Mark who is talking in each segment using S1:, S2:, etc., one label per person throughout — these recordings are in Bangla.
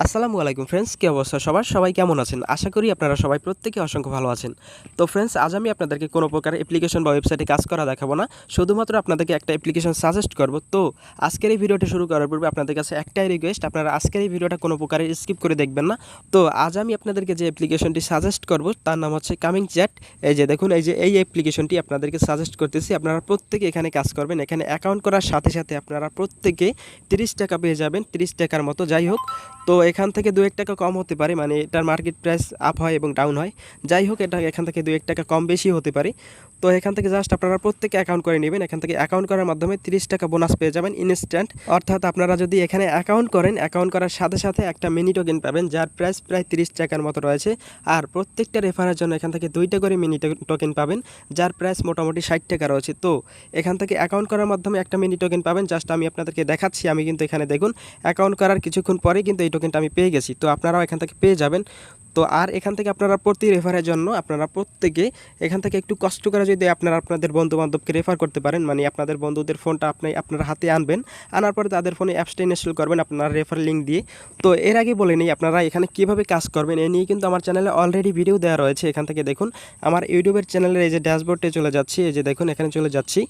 S1: আসসালামু আলাইকুম ফ্রেন্ডস, কী অবস্থা সবার? সবাই কেমন আছেন? আশা করি আপনারা সবাই প্রত্যেকে অসংখ্য ভালো আছেন। তো ফ্রেন্ডস, আজ আমি আপনাদেরকে কোনো প্রকার অ্যাপ্লিকেশন বা ওয়েবসাইটে কাজ করা দেখাবো না, শুধুমাত্র আপনাদেরকে একটা অ্যাপ্লিকেশন সাজেস্ট করব। তো আজকের এই ভিডিওটা শুরু করার পূর্বে আপনাদের কাছে একটাই রিকোয়েস্ট, আপনারা আজকের এই ভিডিওটা কোনো প্রকারে স্কিপ করে দেখবেন না। তো আজ আমি আপনাদেরকে যে অ্যাপ্লিকেশনটি সাজেস্ট করব তার নাম হচ্ছে কামিং চ্যাট। এই যে দেখুন, এই অ্যাপ্লিকেশনটি আপনাদেরকে সাজেস্ট করতেছি। আপনারা প্রত্যেকে এখানে কাজ করবেন। এখানে অ্যাকাউন্ট করার সাথে সাথে আপনারা প্রত্যেকে 30 টাকা পেয়ে যাবেন, 30 টাকার মতো। যাই হোক, তো এখান থেকে 2-1 টাকা কম হতে পারে, মানে এটার মার্কেট প্রাইস আপ হয় এবং ডাউন হয়। যাই হোক, এটা এখান থেকে 2-1 টাকা কম বেশি হতে পারে। তো এখান থেকে জাস্ট আপনারা প্রত্যেকে অ্যাকাউন্ট করে নেবেন। এখান থেকে অ্যাকাউন্ট করার মাধ্যমে 30 টাকা বোনাস পেয়ে যাবেন ইনস্ট্যান্ট। অর্থাৎ আপনারা যদি এখানে অ্যাকাউন্ট করেন, অ্যাকাউন্ট করার সাথে সাথে একটা মিনি টোকেন পাবেন, যার প্রাইস প্রায় 30 টাকার মতো রয়েছে। আর প্রত্যেকটা রেফারের জন্য এখান থেকে 2টা করে মিনি টোকেন পাবেন, যার প্রাইস মোটামুটি 60 টাকা রয়েছে। তো এখান থেকে অ্যাকাউন্ট করার মাধ্যমে একটা মিনি টোকেন পাবেন। জাস্ট আমি আপনাদেরকে দেখাচ্ছি। আমি কিন্তু এখানে দেখুন, অ্যাকাউন্ট করার কিছুক্ষণ পরে কিন্তু এই টোকেনটা আমি পেয়ে গেছি। তো আপনারাও এখান থেকে পেয়ে যাবেন। তো আর এখান থেকে আপনারা প্রতি রেফারের জন্য আপনারা প্রত্যেকে এখান থেকে একটু কষ্ট করে যদি আপনারা আপনাদের বন্ধুবান্ধবকে রেফার করতে পারেন, মানে আপনাদের বন্ধুদের ফোনটা আপনারা হাতে আনবেন, আনার পরে তাদের ফোনে অ্যাপসটা ইনস্টল করবেন আপনার রেফার লিঙ্ক দিয়ে। তো এর আগে বলে নিই, আপনারা এখানে কীভাবে কাজ করবেন এ নিয়ে কিন্তু আমার চ্যানেলে অলরেডি ভিডিও দেওয়া রয়েছে। এখান থেকে দেখুন, আমার ইউটিউবের চ্যানেলের এই যে ড্যাশবোর্ডে চলে যাচ্ছি, এই যে দেখুন এখানে চলে যাচ্ছি,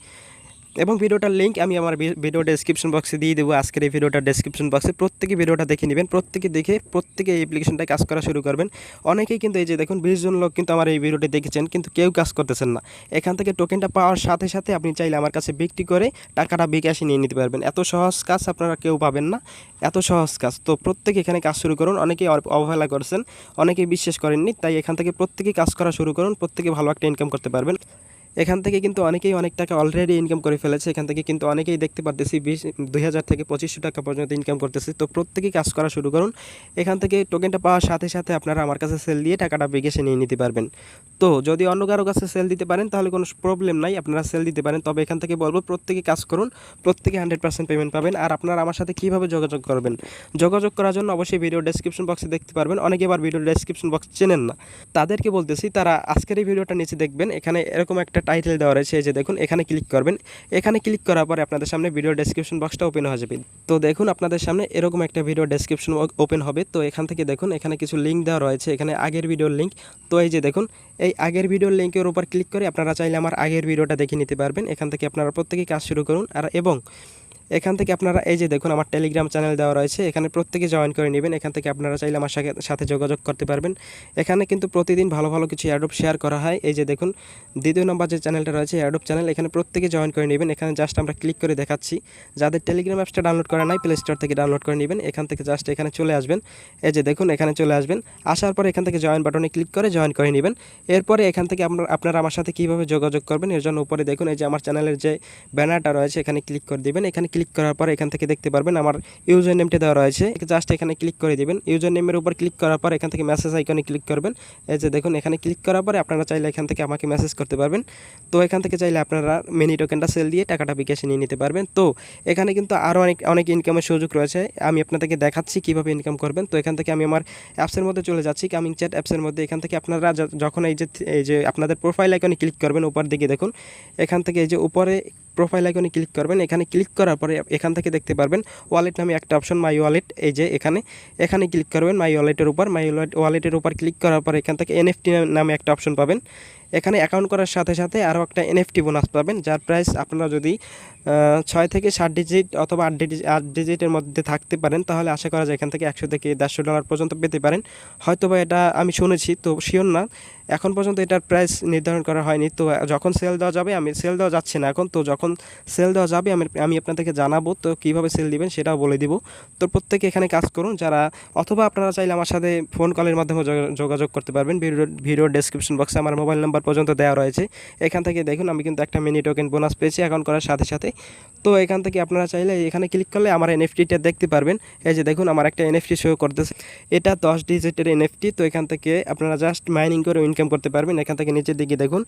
S1: এবং ভিডিওটার লিঙ্ক আমি আমার ভিডিও ডেসক্রিপশন বক্সে দিয়ে দেবো। আজকের এই ভিডিওটার ডেসক্রিপশন বক্সে প্রত্যেকে ভিডিওটা দেখে নেবেন, প্রত্যেকে দেখে প্রত্যেকে এই অ্যাপ্লিকেশনটায় কাজ করা শুরু করবেন। অনেকেই কিন্তু এই যে দেখুন 20 জন লোক কিন্তু আমার এই ভিডিওটি দেখেছেন, কিন্তু কেউ কাজ করতেছেন না। এখান থেকে টোকেনটা পাওয়ার সাথে সাথে আপনি চাইলে আমার কাছে বিক্রি করে টাকাটা বিকাশে নিয়ে নিতে পারবেন। এত সহজ কাজ আপনারা কেউ পাবেন না, এত সহজ কাজ। তো প্রত্যেকে এখানে কাজ শুরু করুন। অনেকেই অবহেলা করছেন, অনেকেই বিশ্বাস করেননি, তাই এখান থেকে প্রত্যেকেই কাজ করা শুরু করুন। প্রত্যেকে ভালো একটা ইনকাম করতে পারবেন। এখান থেকে কিন্তু অনেকেই অনেক টাকা অলরেডি ইনকাম করে ফেলেছে। এখান থেকে কিন্তু অনেকেই দেখতে পারতেছি 2000 থেকে 2500 টাকা পর্যন্ত ইনকাম করতেছে। তো প্রত্যেকেই কাজ করা শুরু করুন। এখান থেকে টোকেনটা পাওয়ার সাথে সাথে আপনারা আমার কাছে সেল দিয়ে টাকাটা বিকাশে নিয়ে নিতে পারবেন। তো যদি অন্য কারো কাছে সেল দিতে পারেন তাহলে কোনো প্রবলেম নাই, আপনারা সেল দিতে পারেন। তবে এখান থেকে বলবো প্রত্যেকে কাজ করুন, প্রত্যেকে 100% পেমেন্ট পাবেন। আর আপনারা আমার সাথে কীভাবে যোগাযোগ করবেন, যোগাযোগ করার জন্য অবশ্যই ভিডিও ডেসক্রিপশন বক্সে দেখতে পারবেন। অনেকে আবার ভিডিও ডেসক্রিপশন বক্স চেনেন না, তাদেরকে বলতেছি তারা আজকের এই ভিডিওটা নিচে দেখবেন, এখানে এরকম একটা টাইটেল দেওয়া রয়েছে, এই যে দেখুন এখানে ক্লিক করবেন। এখানে ক্লিক করার পরে আপনাদের সামনে ভিডিও ডেসক্রিপশন বক্সটা ওপেন হয়ে যাবে। তো দেখুন আপনাদের সামনে এরকম একটা ভিডিও ডেসক্রিপশন ওপেন হবে। তো এখান থেকে দেখুন এখানে কিছু লিঙ্ক দেওয়া রয়েছে, এখানে আগের ভিডিওর লিঙ্ক। তো এই যে দেখুন, এই আগের ভিডিওর লিঙ্কের উপর ক্লিক করে আপনারা চাইলে আমার আগের ভিডিওটা দেখে নিতে পারবেন। এখান থেকে আপনারা প্রত্যেকেই কাজ শুরু করুন। আর এবং এখান থেকে আপনারা এই যে দেখুন আমার টেলিগ্রাম চ্যানেল দেওয়া রয়েছে, এখানে প্রত্যেকে জয়েন করে নেবেন। এখান থেকে আপনারা চাইলে আমার সাথে যোগাযোগ করতে পারবেন। এখানে কিন্তু প্রতিদিন ভালো ভালো কিছু এয়ারড্রপ শেয়ার করা হয়। এই যে দেখুন দ্বিতীয় নম্বর যে চ্যানেলটা রয়েছে এয়ারড্রপ চ্যানেল, এখানে প্রত্যেকে জয়েন করে নেবেন। এখানে জাস্ট আমরা ক্লিক করে দেখাচ্ছি। যাদের টেলিগ্রাম অ্যাপসটা ডাউনলোড করা নাই, প্লে স্টোর থেকে ডাউনলোড করে নেবেন। এখান থেকে জাস্ট এখানে চলে আসবেন। এই যে দেখুন এখানে চলে আসবেন, আসার পরে এখান থেকে জয়েন বাটনে ক্লিক করে জয়েন করে নেবেন। এরপরে এখান থেকে আপনারা আমার সাথে কীভাবে যোগাযোগ করবেন এর জন্য উপরে দেখুন এই যে আমার চ্যানেলের যে ব্যানারটা রয়েছে এখানে ক্লিক করে দেবেন। এখানে ক্লিক করার পরে এখান থেকে দেখতে পারবেন আমার ইউজার নেমটা দেওয়া রয়েছে, জাস্ট এখানে ক্লিক করে দিবেন। ইউজার নেমের উপর ক্লিক করার পর এখান থেকে মেসেজ আইকনে ক্লিক করবেন। এই যে দেখুন এখানে ক্লিক করার পরে আপনারা চাইলে এখান থেকে আমাকে মেসেজ করতে পারবেন। তো এখান থেকে চাইলে আপনারা মিনি টোকেনটা সেল দিয়ে টাকাটা বিকাশে নিয়ে নিতে পারবেন। তো এখানে কিন্তু আরও অনেক ইনকামের সুযোগ রয়েছে, আমি আপনাদেরকে দেখাচ্ছি কীভাবে ইনকাম করবেন। তো এখান থেকে আমি আমার অ্যাপসের মধ্যে চলে যাচ্ছি, কামিং চ্যাট অ্যাপসের মধ্যে। এখান থেকে আপনারা যখন এই যে আপনাদের প্রোফাইল আইকনে ক্লিক করবেন, উপর দিকে দেখুন এখান থেকে এই যে উপরে প্রোফাইল আইকনে ক্লিক করবেন। এখানে ক্লিক করার পরে এখান থেকে দেখতে পারবেন ওয়ালেট নামে একটা অপশন, মাই ওয়ালেট। এই যে এখানে ক্লিক করবেন মাই ওয়ালেটের উপর। মাই ওয়ালেটের উপর ক্লিক করার পরে এখান থেকে এনএফটি নামে একটা অপশন পাবেন। এখানে অ্যাকাউন্ট করার সাথে সাথে আরও একটা এনএফটি বোনাস পাবেন, যার প্রাইস আপনারা যদি 6 থেকে 7 ডিজিট অথবা 8 ডিজিটের মধ্যে থাকতে পারেন তাহলে আশা করা যায় এখান থেকে 100 থেকে $150 পর্যন্ত পেতে পারেন। হয়তোবা এটা আমি শুনেছি, তো শিওর না, এখন পর্যন্ত এটার প্রাইস নির্ধারণ করা হয়নি। তো যখন সেল দেওয়া যাবে, আমি সেল দেওয়া যাচ্ছে না এখন, তো যখন সেল দেওয়া যাবে আমি আপনাদেরকে জানাবো। তো কীভাবে সেল দিবেন সেটাও বলে দিব। তো প্রত্যেকে এখানে কাজ করুন যারা, অথবা আপনারা চাইলে আমার সাথে ফোন কলের মাধ্যমে যোগাযোগ করতে পারবেন। ভিডিও ডেসক্রিপশন বক্সে আমার মোবাইল নাম্বার পর্যন্ত দেওয়া রয়েছে। এখান থেকে দেখুন আমি কিন্তু একটা মিনি টোকেন বোনাস পেয়েছি অ্যাকাউন্ট করার সাথে সাথে। তো এখান থেকে আপনারা চাইলে এখানে ক্লিক করলে আমার এনএফটিটা দেখতে পারবেন। এই যে দেখুন আমার একটা এনএফটি শো করতেছে, এটা 10 ডিজিটের এনএফটি। তো এখান থেকে আপনারা জাস্ট মাইনিং করে ইনকাম করতে পারবেন। এখান থেকে নিচের দিকে দেখুন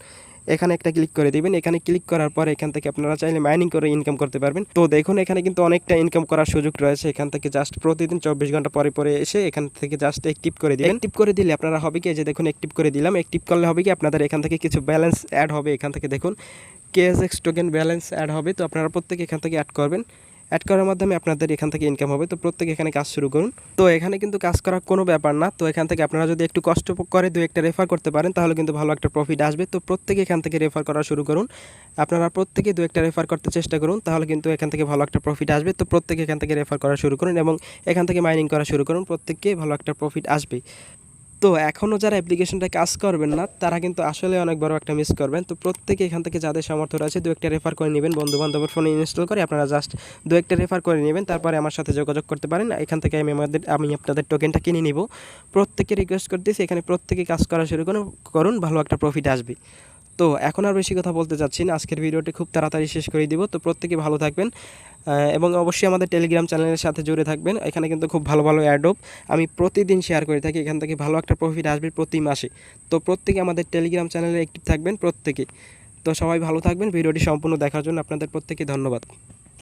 S1: এখানে একটা ক্লিক করে দিবেন। এখানে ক্লিক করার পর এখান থেকে আপনারা চাইলে মাইনিং করে ইনকাম করতে পারবেন। তো দেখুন এখানে কিন্তু অনেকটা ইনকাম করার সুযোগ রয়েছে। এখান থেকে জাস্ট প্রতিদিন 24 ঘন্টা পরে পরে এসে এখান থেকে জাস্ট অ্যাক্টিভ করে দিবেন। অ্যাক্টিভ করে দিলে আপনারা হবে কি, যে দেখুন অ্যাক্টিভ করে দিলাম। অ্যাক্টিভ করলে হবে কি আপনাদের এখান থেকে কিছু ব্যালেন্স অ্যাড হবে। এখান থেকে দেখুন KSX টোকেন ব্যালেন্স অ্যাড হবে। তো আপনারা প্রত্যেকে এখান থেকে অ্যাড করবেন। অ্যাড করার মাধ্যমে আপনাদের এখান থেকে ইনকাম হবে। তো প্রত্যেকে এখানে কাজ শুরু করুন। তো এখানে কিন্তু কাজ করার কোনো ব্যাপার না। তো এখান থেকে আপনারা যদি একটু কষ্ট করে 2-1টা রেফার করতে পারেন তাহলে কিন্তু ভালো একটা প্রফিট আসবে। তো প্রত্যেকে এখান থেকে রেফার করা শুরু করুন। আপনারা প্রত্যেকে 2-1টা রেফার করতে চেষ্টা করুন, তাহলে কিন্তু এখান থেকে ভালো একটা প্রফিট আসবে। তো প্রত্যেকে এখান থেকে রেফার করা শুরু করুন এবং এখান থেকে মাইনিং করা শুরু করুন, প্রত্যেককে ভালো একটা প্রফিট আসবে। তো এখনও যারা অ্যাপ্লিকেশনটা কাজ করবেন না তারা কিন্তু আসলে অনেক বড় একটা মিস করবেন। তো প্রত্যেকে এখান থেকে যাদের সামর্থ্য রয়েছে 2-1টা রেফার করে নেবেন, বন্ধুবান্ধবের ফোনে ইনস্টল করে আপনারা জাস্ট 2-1টা রেফার করে নেবেন, তারপরে আমার সাথে যোগাযোগ করতে পারেন। এখান থেকে আমি আপনাদের টোকেনটা কিনে নিব। প্রত্যেকে রিকোয়েস্ট করতেছি এখানে প্রত্যেকে কাজ করা শুরু করুন, ভালো একটা প্রফিট আসবে। তো এখন আর বেশি কথা বলতে চাচ্ছি না, আজকের ভিডিওটি খুব তাড়াতাড়ি শেষ করে দিব। তো প্রত্যেকে ভালো থাকবেন এবং অবশ্যই আমাদের টেলিগ্রাম চ্যানেলের সাথে জুড়ে থাকবেন। এখানে কিন্তু খুব ভালো ভালো এয়ারড্রপ আমি প্রতিদিন শেয়ার করে থাকি, এখান থেকে ভালো একটা প্রফিট আসবে প্রতি মাসে। তো প্রত্যেকে আমাদের টেলিগ্রাম চ্যানেলে অ্যাক্টিভ থাকবেন প্রত্যেকে। তো সবাই ভালো থাকবেন। ভিডিওটি সম্পূর্ণ দেখার জন্য আপনাদের প্রত্যেকে ধন্যবাদ।